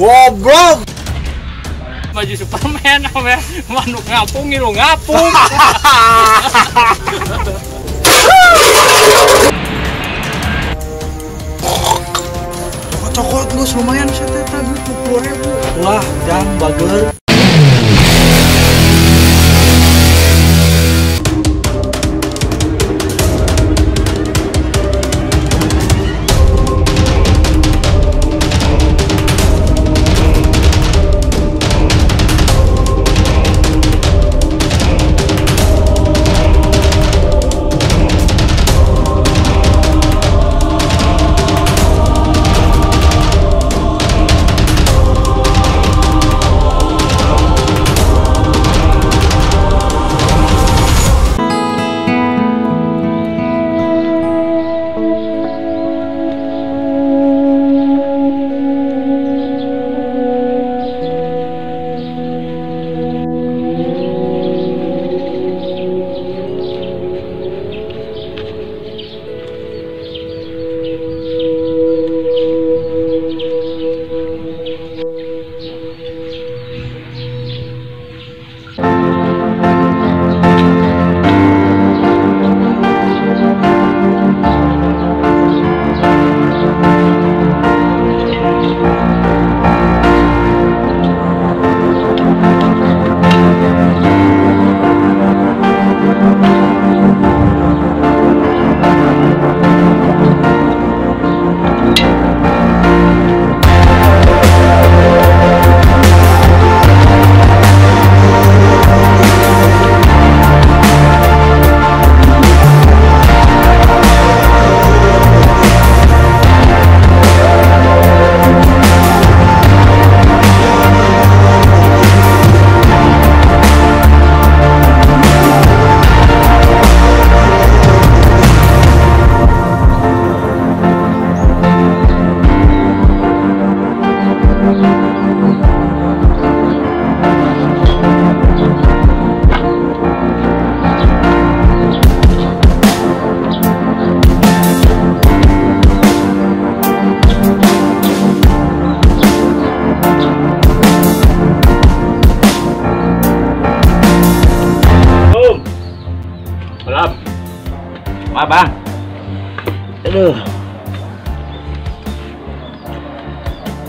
Goblok. Baju Superman apa manuk ngapung ngilu ngapung. Cokot lu lumayan sih teh tadi 20.000. Wah, jang bager. Bang. Aduh.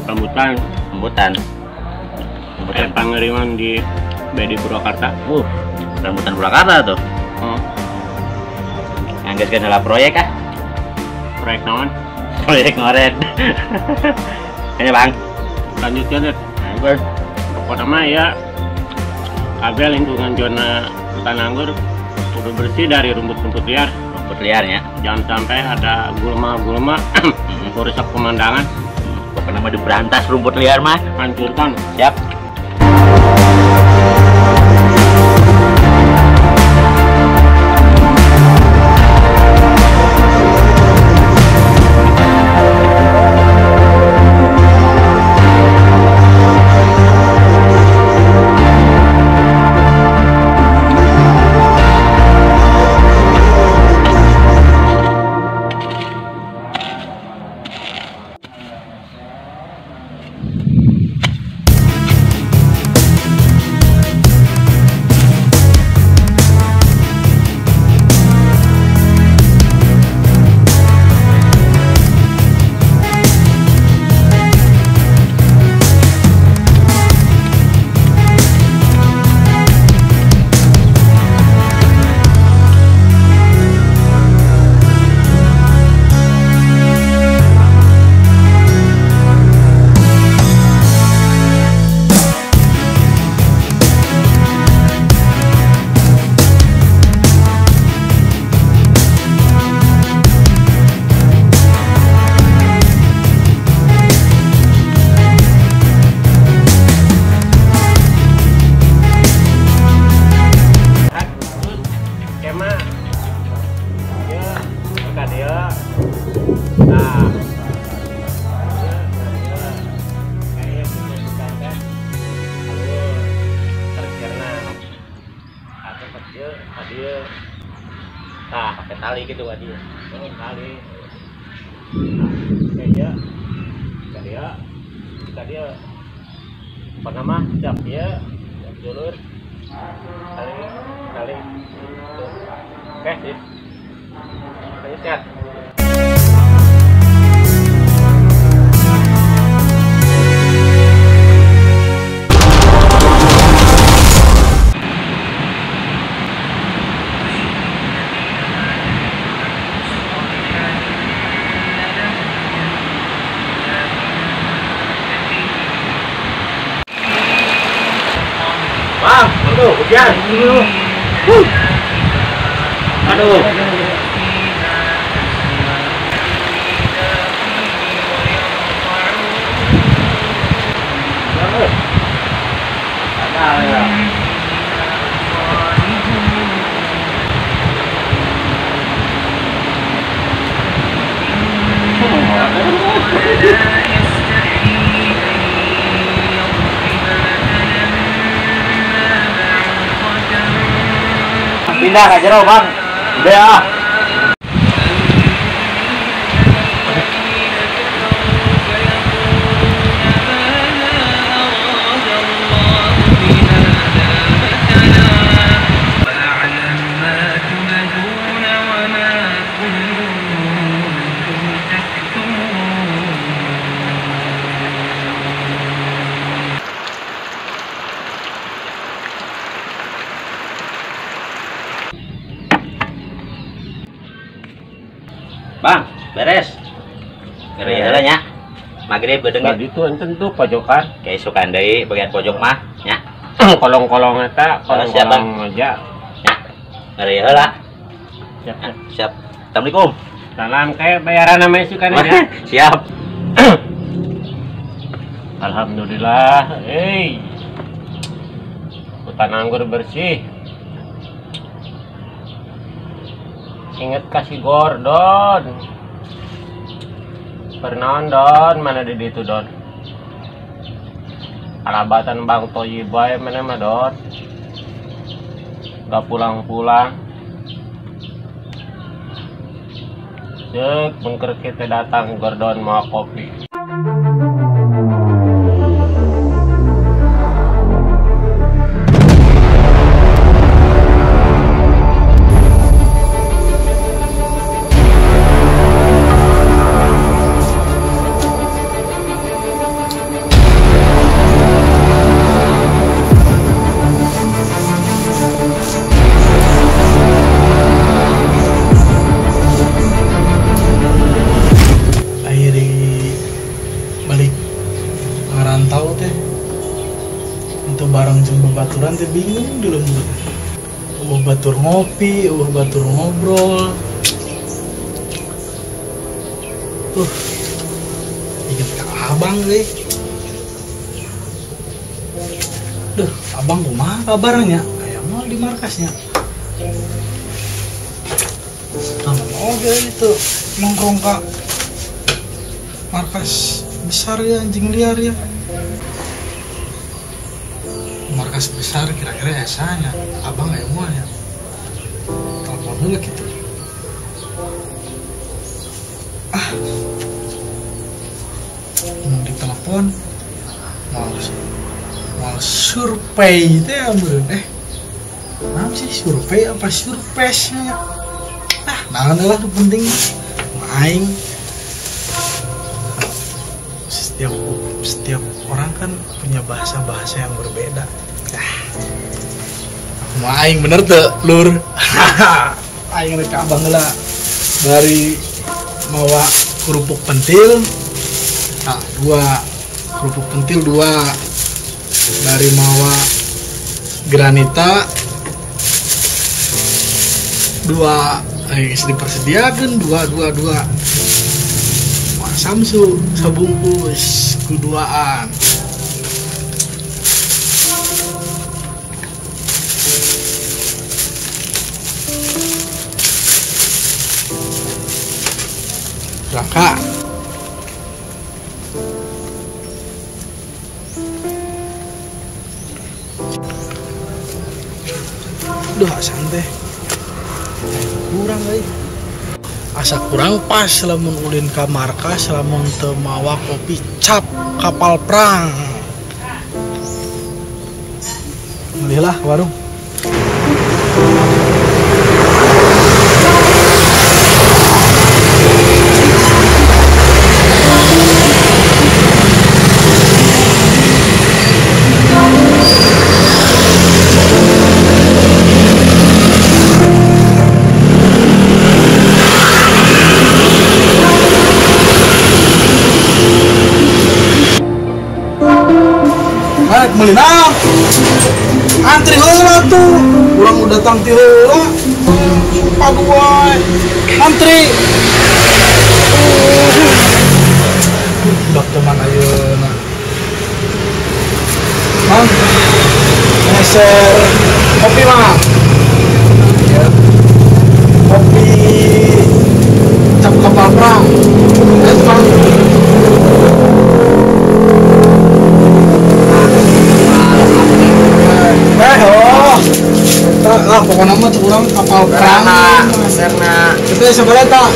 Rambutan. Pengiriman di BD Purwakarta. Rambutan Purwakarta tuh. Angges adalah proyek kah? Proyek naon? Proyek ngoret. Kayaknya Bang. Lanjutnya deh. Pokoknya mah ya kabel lingkungan zona hutan anggur udah bersih dari rumput-rumput liar. Liarnya jangan sampai ada gulma merusak pemandangan. Pokoknya mah diberantas rumput liar mah, hancurkan. Siap. Nah, pakai tali gitu kan dia. Tali. Kayaknya dia Apa nama? Siap ya. Siap dulur. Kali. Oke, sip. Ayo sehat. Bang, aduh, hujan. Aduh. Ada ya. Pindah ke jero bang, udah ya. Bang, beres. Ngeri heula nya. Magrib beudeng. Tadi tuh enten tuh pojokan. Kayak sukan deui bagian pojok mah nya. Kolong-kolong eta, kolong-kolong aja. Nya. Ngeri heula. Siap. Siap. Assalamualaikum. Salam kayak bayaran namanya sukan aja. Siap. Alhamdulillah. Hutan anggur bersih. Ingat kasih Gordon. Pernaon Don, mana di itu Don? Alabatan Bang Toyiba mana mah Don? Gak pulang-pulang. Cek, bengker kita datang Gordon mau kopi. Ngarantau teh untuk bareng jeung babaturan teh bingung di lembur. Batur ngopi, batur ngobrol. Ingat ke abang deh. Abang kumaha kabarnya? Kayak mau di markasnya. Sama mobil itu nongkrong ke markas besar ya, anjing liar ya. Markas besar kira-kira esanya abang kayak mau ya. Telepon dulu gitu. Mau ditelepon mau survei itu ya menurut apa sih survei apa surprise-nya? Nah lah itu penting main. Setiap orang kan punya bahasa yang berbeda. Aing bener tuh lur. Aing rek abang lah dari mawa kerupuk pentil. Nah, 2 kerupuk pentil 2 dari mawa granita 2 dipersediakan 2 Samsu sabungkus kuduaan. Raka. Duh, santai. Kurang kali. Asa kurang pas lamun ulin ka markas lamun teu mawa kopi cap kapal perang. belilah warung. Melina antri heula tuh urang udah datang ti heula padu wae antri budak teman ayeuna Mang ngeser kopi Mang ya kopi cap kapal perang itu Mang. Pokoknya mah kurang kapal perang serna itu seberapa tak?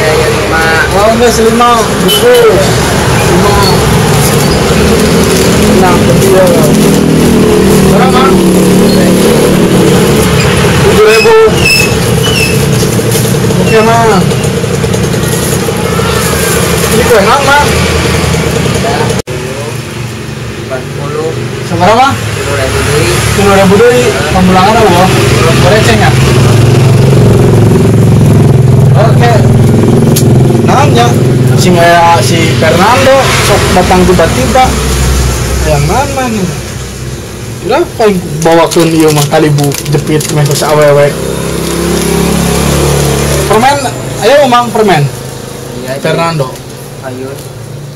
Ya 5. Kalau enggak 5 buku 5 nah kecil berapa? 7.000 oke Mang ini kue enak Mang 40 seberapa? 10.000 deui pemulangan apa? Goreceng ya? Oke nanya si Fernando sok datang tiba-tiba yang mana nih? Kenapa yang bawakan iya mah tali bu jepit mengkos awewe permen ayo Mang permen iya Fernando ayo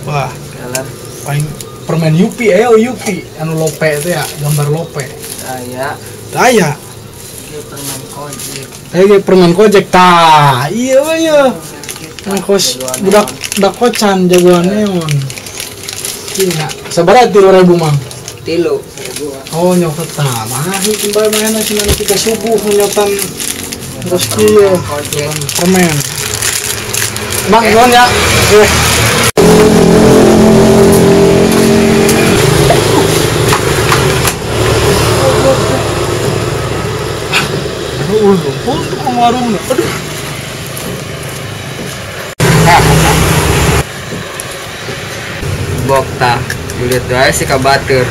wah kalah paling permen Yupi ayo Yupi anu lope itu ya gambar lope saya daya permen kojek permen kojek tah iya iya ngkos budak kocan jagoan neon iya sabaraha 3.000 Mang 3.000 oh nyokot tah mah itu bae mana sih mana kita subuh nyotan terus kieu permen Mang nuhun ya untuk warungnya aduh bokta lihat wae si kabatur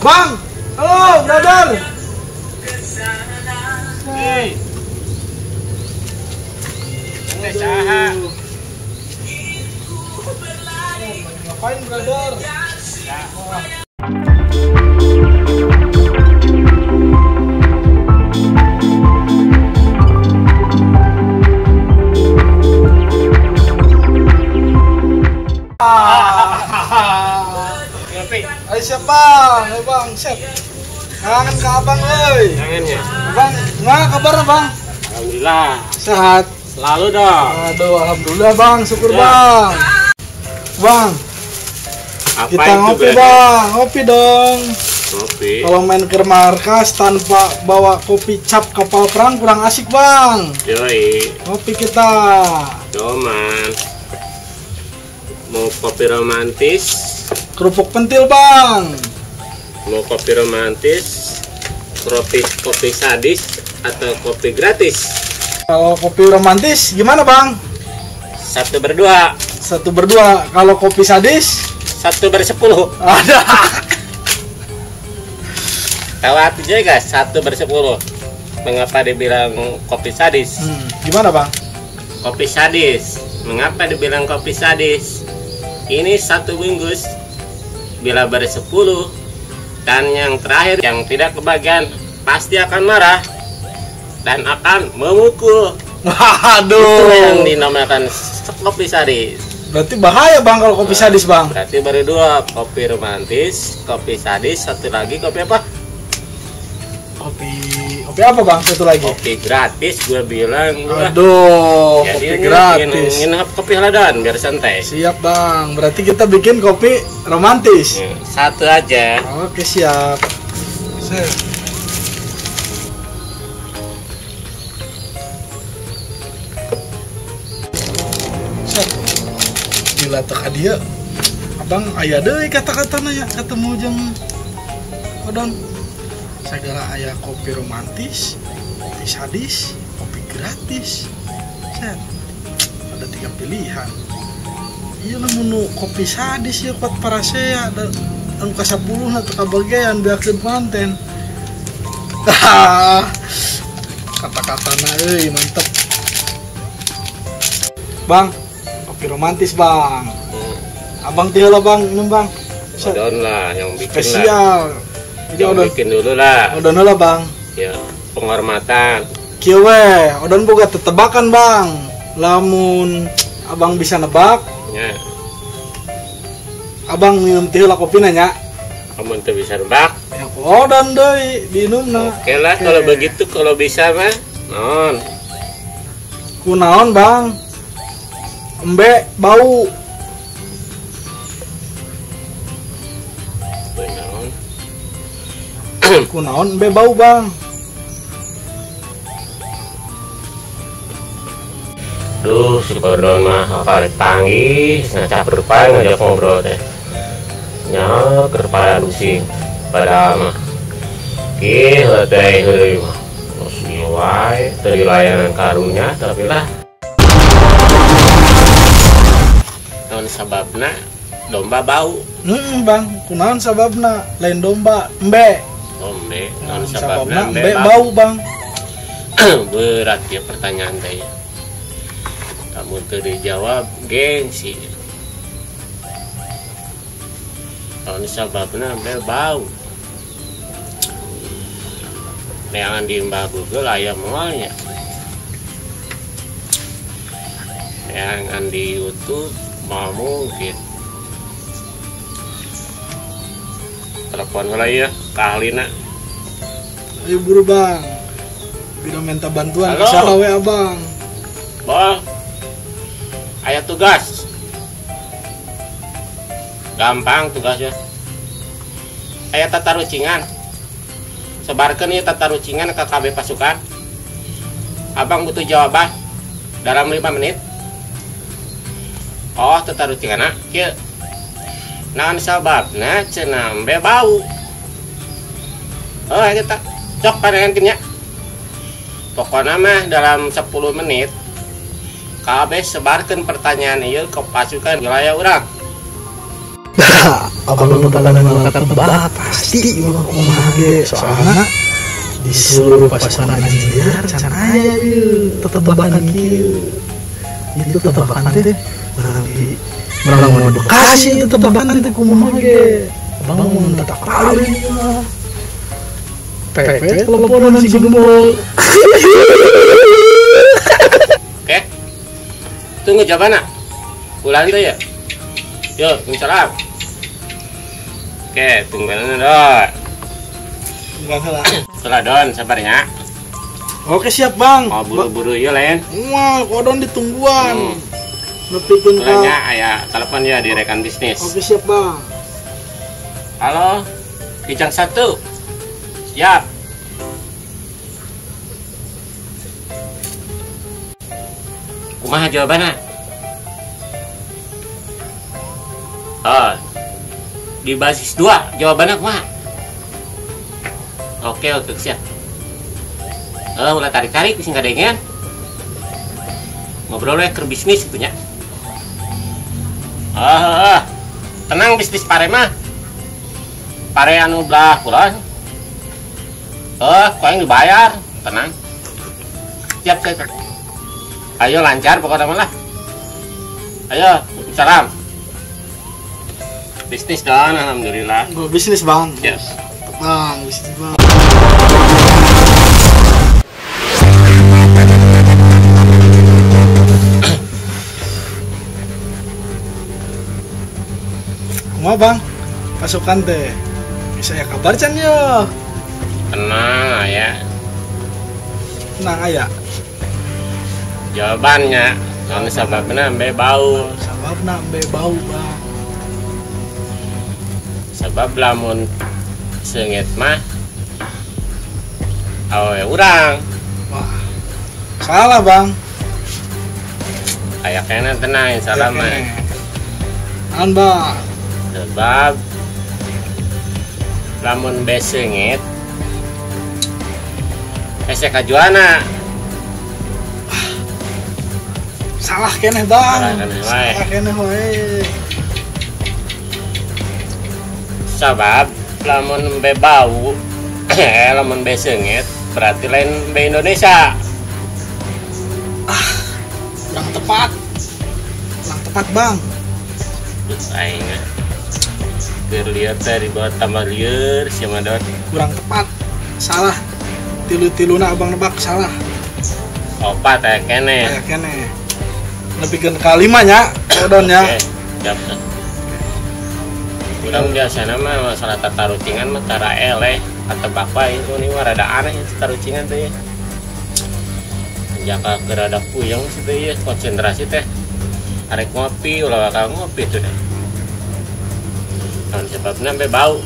Bang, halo brother. Hei. Teh saha? Ngapain brother? Ayo siap bang, ayo bang, siap. Kangen ke abang, euy. Kangen ya? Bang, gimana kabarnya bang? Alhamdulillah. Sehat. Selalu dong. Aduh, alhamdulillah bang, syukur Ya. bang. Bang, Apa kita itu, ngopi brother? bang, ngopi dong. Ngopi. Kalau main ke markas tanpa bawa kopi cap kapal perang kurang asik bang. Yoi. Ngopi kita. Doman. Mau kopi romantis? Kerupuk pentil bang. Mau kopi romantis? Kopi sadis atau kopi gratis? Kalau kopi romantis gimana bang? 1 berdua, 1 berdua. Kalau kopi sadis 1 ber-10. ada. Tahu artinya guys, 1 ber-10. Mengapa dibilang kopi sadis? Gimana bang? Kopi sadis. Mengapa dibilang kopi sadis? Ini 1 bungkus bila ber-10 dan yang terakhir yang tidak kebagian pasti akan marah dan akan memukul. Waduh. Itu yang dinamakan kopi sadis. Berarti bahaya bang kalau kopi sadis bang. Berarti baru dua, kopi romantis, kopi sadis, satu lagi kopi apa? Kopi apa bang? Satu lagi. Kopi gratis, gue bilang. Aduh, Jadi kopi ini gratis. nginep kopi haladan biar santai. Siap bang. Berarti kita bikin kopi romantis. Satu aja. Oke siap. Set. Set. Gila teka dia. Abang aya deui kata-katana ya ketemu jeung odon. Segala aya kopi romantis, kopi sadis, kopi gratis. Set. Ada 3 pilihan. Iya menu kopi sadis ya kuat parasea ada anu ka 10 na teu kabagean beakeun manten. Kata-katana euy mantep. Bang, kopi romantis bang. Abang tieu lah bang, minum bang. Odon lah yang bikin lah. Spesial. Jadi Yang odon. bikin dulu lah. Odon lah bang. Ya, penghormatan. Kieu we, odon boga tetebakan bang. Lamun abang bisa nebak, Ya, abang minum teh lah kopi nanya. kamu tuh bisa nebak. Ya odon deui diinumna. Oke lah, kalau begitu, kalau bisa mah, non. Kunaon bang? Embe bau. Non. Kunaon embe bau bang? Duh, si Kodon mah apa tanggih, ngacak berpain ngajak ngobrol teh. Nya kepala pusing, pada mah. Gila teh heuy mah. Masih wae dari layanan karunya tapi lah. Naon sababna domba bau. Bang, kunaon sababna? Lain domba, embe. Ombe, naon Sababna sababna embe bau bang. Berat ya pertanyaan teh. Kamu tuh dijawab gengsi. Tahun sababna bau. Neangan di Mbah Google ayam mualnya. Neangan di YouTube mau mungkin. Telepon lah ya, ke ahlina. Ayo buru bang. Biro minta bantuan. Halo. Saha we abang. Bol, aya tugas. Gampang tugasnya. Aya tata rucingan. Sebarkeun ieu tata rucingan ke KB pasukan. Abang butuh jawaban dalam 5 menit. Oh, tata rucinganna kieu. Naon sababna cenah embe bau. Oh, kita cok panengan nya. Pokoknya mah dalam 10 menit KB sebarkan pertanyaan ieu ke pasukan wilayah urang. Abang nu bakalan tebak pasti urang kumaha ge soalna di seluruh pasukan Anjir can aya ieu tetebakan kieu. Itu tetebakan teh urang mau Bekasi itu tetebakan teh kumaha ge. Abang mun tak paling mah. Pepe teleponan si gembol. Oke. Tunggu jawabannya. Ulang itu ya. Yuk, salam. Oke, tungguan dong. Enggak salah. Setelah don, sabarnya. Oke siap bang. Mau buru-buru ya lain. Wah, kodon ditungguan. Nepikeun Setelahnya ka. aya telepon ya di rekan bisnis. Oke siap bang. Halo, Kijang 1. Siap. Kumaha jawabannya? Oh, di basis 2 jawabannya kumaha? Oke, siap. Ulah tarik-tarik sing kadengean. Ngobrol we ke bisnis gitu nya. Tenang bisnis pare mah. Pare anu belah kulon. Kau yang dibayar, tenang. Siap, siap. Ayo lancar pokoknya malah. Ayo, salam. Bisnis dong, alhamdulillah. Bisnis bang. Yes. Bang, bisnis bang. kumaha bang pasukan teh saya kabar can yo tenang ya. tenang aya Jawabannya anu sababna embe bau. sababna embe bau bang Sebab lamun seungit mah awe urang wah salah bang aya kena tenang salah mah. an bang Sebab lamun be seungit hese kajuana. salah keneh bang Salah keneh wae. salah keneh wae Sabab lamun be bau lamun be seungit berarti lain be Indonesia. kurang tepat bang Terus aing keur lieur teh di bawah tambah lieur sia madot. kurang tepat salah tilu-tiluna abang nebak salah Opat aya keneh. kayak kene lebih kalimanya odonnya Oke, siap. Urang biasana mah masalah tatarucingan mah tara eleh atau bakwa itu nih mah rada aneh tatarucingan teh. Jaka gerada puyeng situ ya konsentrasi teh. Arek ngopi ulah bakal ngopi tuh deh. Kan sebabna be bau.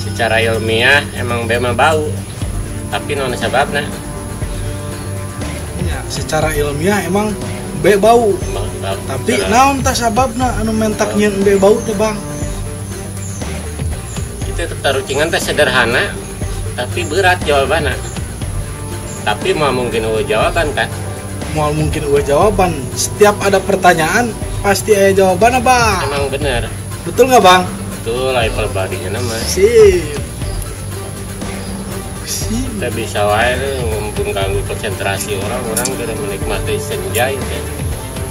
Secara ilmiah emang be mah bau. Tapi non sebabna ya, secara ilmiah emang be bau emang bau. tapi naon tah sababna anu mentak nyeun be bau teh bang Itu tatarucingan teh sederhana tapi berat jawabannya. Tapi mah mungkin jawaban kan. mau mungkin gue jawaban setiap ada pertanyaan pasti ada jawabannya bang Emang bener. betul nggak bang Betul level badinya nama. sip Kita bisa wae mengganggu konsentrasi orang tidak menikmati senja itu.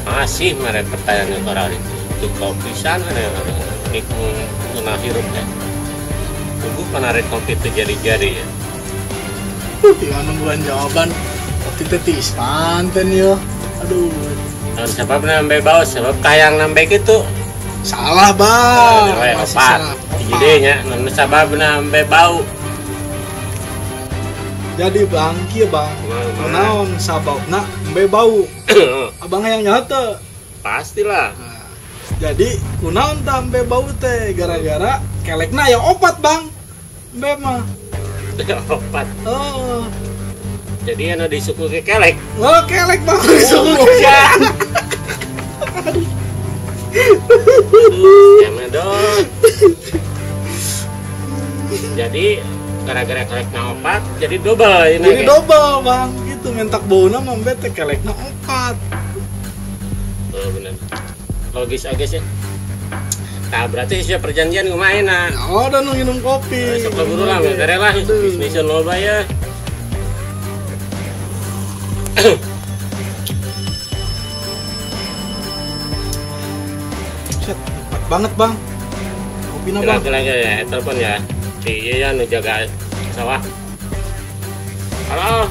Masih mereka pertanyaan orang itu kopisan ada nikmuna hirup ya. Tunggu penarik kopi itu jari-jari ya. anu bulan jawaban waktu tetis panten yo aduh Dan sebab nambe bau sebab kayang nambe gitu. salah bang Nilai masih opat. salah. Jadinya nambe sebab nambe bau. jadi bang kieu bang naon sababna embe bau abang yang nyata Pastilah. nah, jadi kunaon tah embe bau teh gara-gara kelekna ya opat bang embe mah Opat. oh Jadi anu disuku ke kelek. oh kelek bang Ya medon. Jadi gara-gara kelekna opat jadi double ini. jadi double bang gitu mentak bauna mah embe teh kelekna opat Oh bener. Logis aja sih. Nah berarti siapa perjanjian lumayan nah. oh dan nu minum kopi Sok buru lah, tere lah. Bisnisan loba ya. set cepat banget bang kopi na bang Lagi ya, telepon ya. Si iya ya nu jaga sawah. Halo.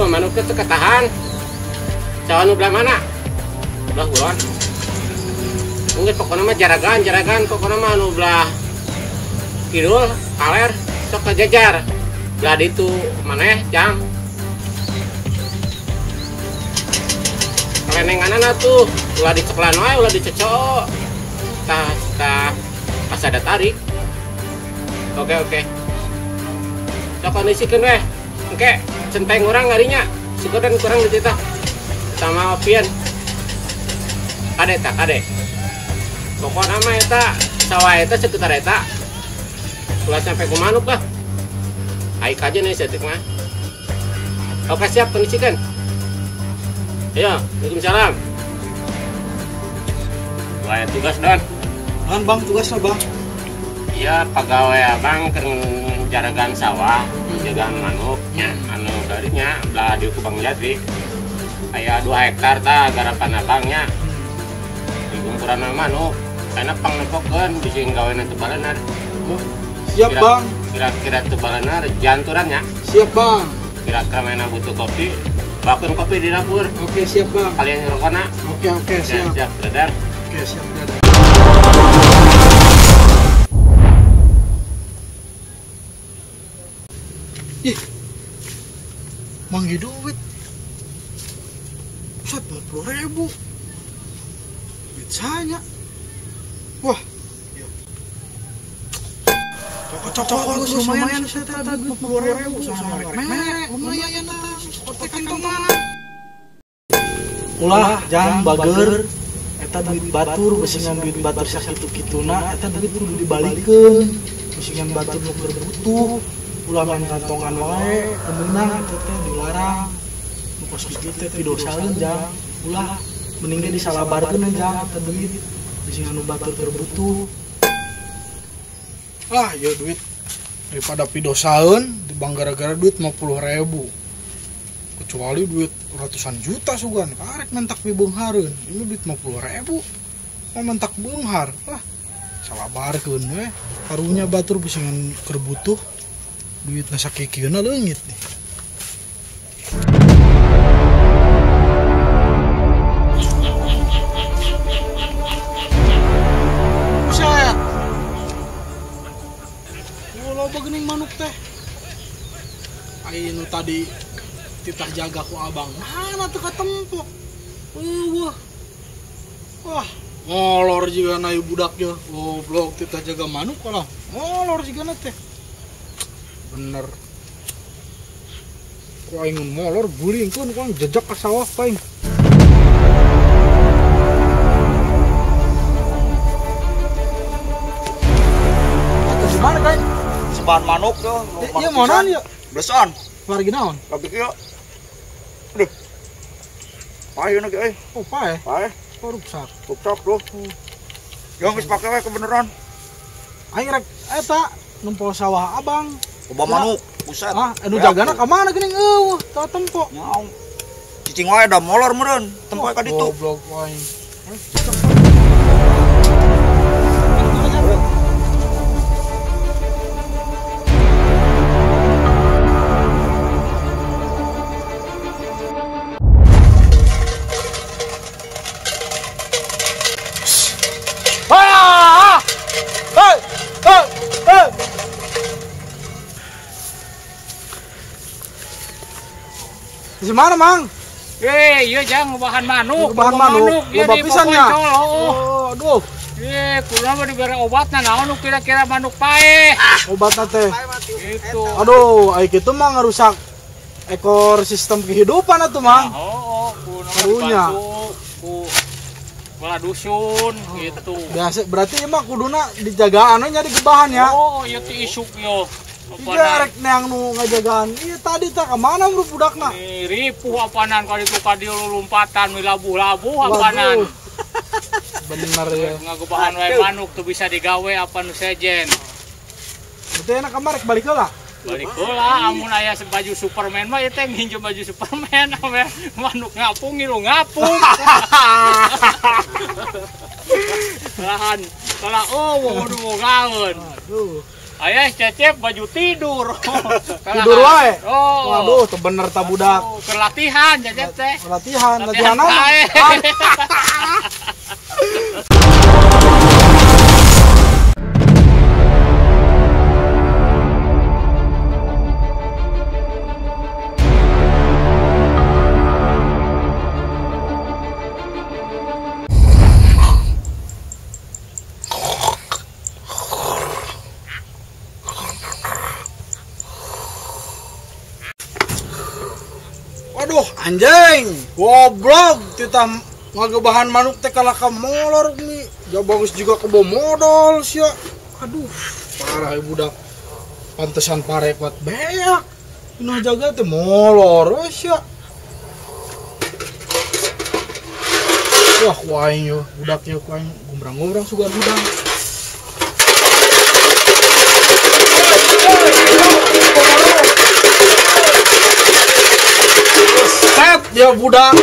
Manuknya tuh ketahan. Cawan nu belah mana? Belah kulon. Mungkin pokoknya mah jaragan pokoknya mah nu belah kidul, kaler, sok kejajar. Belah ditu maneh jam. Kelenenganana tuh ulah diceklan wae, ulah dicecok. Tah pas ada tarik. Oke. Sok kondisikeun weh. Oke, centeng orang ngarinya. Sikodan kurang di titah. Sama opian. Kade. Pokoknya mah eta sawah eta sekitar eta. Ulah sampai ku manuk lah. Aik aja nih setik mah. Oke siap kondisikan. Ayo, Waalaikumsalam. Wah, tugas Don. kan bang tugasnya bang Iya, pegawai abang keur jaragan sawah, jagaan manuknya, anu darinya belah di Kubang Jati. Aya 2 hektar tah garapan abangnya. Di kumpuran manuk, enak pangnepokeun bisi gaweana teu balenar. siap bang Kira-kira teu balenar janturannya. siap bang Kira-kira mana butuh kopi, Bawakan kopi di dapur. Oke, siap Bang. Kalian ngerokokna. Oke, siap. Siap, Dadar. Oke, siap Dadar. Ih, manggi duit. Set 50.000. Duit saya. Wah. Cocok lumayan saya tadi 50.000 sama merek. Lumayan lah. Kotekan kemana? Ulah jangan bager. Eta duit batur, besingan duit batur sakitu kituna, eta duit kudu dibalikeun. Besingan batur nu keur butuh. Ulah main kantongan wae, temenan teh dilarang. Nu kos kitu teh pidosaeun jang. Ulah mending ge disalabarkeun jang eta duit. Besingan nu batur keur butuh. Ah, ya duit daripada pidosaeun dibang gara-gara duit 50.000. Kecuali duit ratusan juta sugan karek mentak dibeunghareun. Ini duit 50.000 mau mentak beunghar. Ah, salabarkeun we. Karunya batur bisingan keur butuh duitna sakikieuna leungit nih. Buset. Loba geuning manuk teh. Ainu tadi titah jaga ku abang. Mana tuh katempo? Wah, ngolor juga na ieu budaknya. Goblok titah jaga manuk kalah. Ngolor juga na teh. Bener. Ku aing ngolor gulingkeun ku jejak ka sawah paing. Atuh di mana kain? Sebahan manuk tuh. Iya mana ya? Besan. Lagi naon? Tapi kieu. Aduh. Pae na ge. Oh, pae. Pae. Oh, rusak. Rusak tuh. Yang geus pake we kebeneran. Aing rek eta nempel sawah abang. Coba manuk. Buset. Ah, anu jagana ka mana geuning eueuh, ka tempo. Mau. Cicing wae da molor meureun. Tempo ka ditu. Goblok wae. Di mana, Mang? Iya jang bahan manuk. Bahan manuk. Loba pisannya. Oh, aduh. Kudu mah dibere obatna naon kira-kira manuk pae. Obatna teh. Itu. Aduh, ai kitu mah ngarusak ekosistem kehidupan atuh, Mang. Karunya. Ku kepala dusun gitu. Biasa berarti mah kuduna dijagaan we nyari gebahan ya. Oh, ieu teh isuk yo. Iya rek neang nu ngajagaan. Iya tadi teh ka mana bro budakna? Ripuh apanan kali itu kadi lompatan milabuh-labuh apanan. Bener ya. Ngagebahan wae manuk tuh bisa digawe apa nu sejen. Itu enak kamarek balik heula. Balik heula amun aya baju Superman mah ieu teh nginjem baju Superman ame manuk ngapung ngilu ngapung. Lahan kala mau gaeun. Aduh. Ayah Cecep baju tidur. Tidur wae. Oh. Waduh, teu bener ta budak. Latihan Cecep teh. Latihan apa? Waduh, anjing, goblok, kita ngagebahan manuk teh kalah ka molor nih. Ya bagus juga kebo modal sia. Aduh, parah ya budak. Pantesan parek kuat beak. Inah jaga teh molor we sia. Wah, wae yo, budak yo kuaing gumbrang-gumbrang sugan budang. Set dia budak.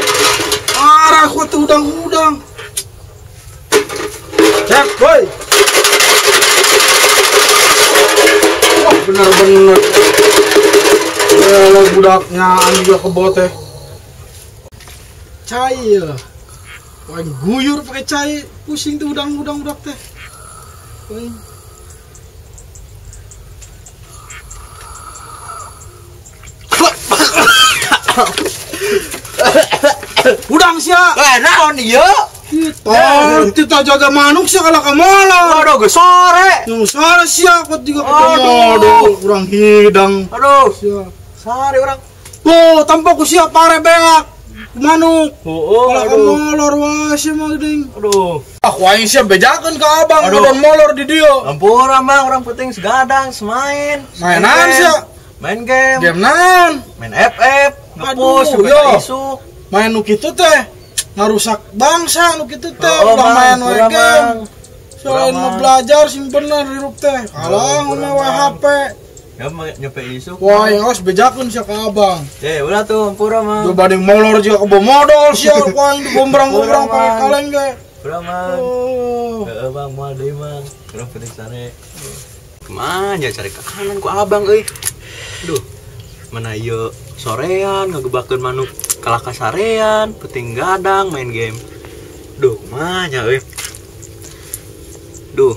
Arah ku tuh udang-udang. Cek, boy. Wah, bener-bener. Kalau budaknya juga kebo teh. cai ya. Wah, guyur pakai cai, pusing tuh udang teh. Wah. Udang sia. Naon ieu? Kita jaga manuk sia kalau ka molor. Aduh, geus sore. Yang sare sia kot juga ketemu. Urang hidang. Aduh, Sia. sare urang. Tuh, tampak ku sia pare beak. Manuk. Heueuh, Kalau ka aduh. molor wah sia mah geuning. Aduh. Aing sia bejakeun ka abang Aduh. udon molor di dieu. Ampura Bang, orang penting segadang, semain. Mainan sia. Main game. Game naon? Main FF, nge-push, Aduh, yo. isu. Main nu kitu teh ngarusak bangsa nu kitu teh. Oh, Udah Bang, main we kurang, game. Bang. Selain Kurang, mau Bang. belajar sing bener hirup teh. Kalah kurang, ngomong we Bang. HP. Ya nyampe isu. Wah, yang harus bejakeun sia ka abang. Udah tuh, ampura Bang. Coba ding molor juga ke modal sia wah yang digombrang-gombrang pakai Bang. kaleng ge. Kurang Bang. Oh. Heeh Bang, moal deui Bang. Kurang penting sare. Kemana ya cari ke kanan ku abang euy. Duh. Mana ieu sorean ngagebakeun manuk kalah kasarean, penting gadang main game. Duh, kumanya euy. Duh.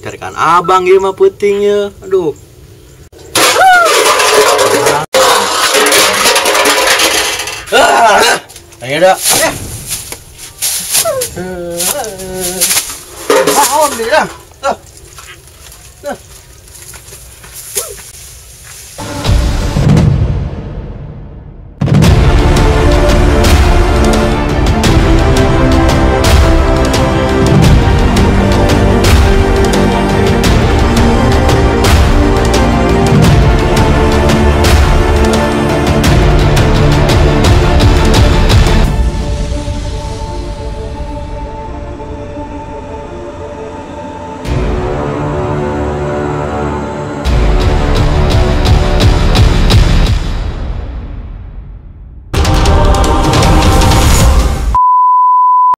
Carikan abang ieu mah penting ya. Aduh. Ayo dah. Naon dia?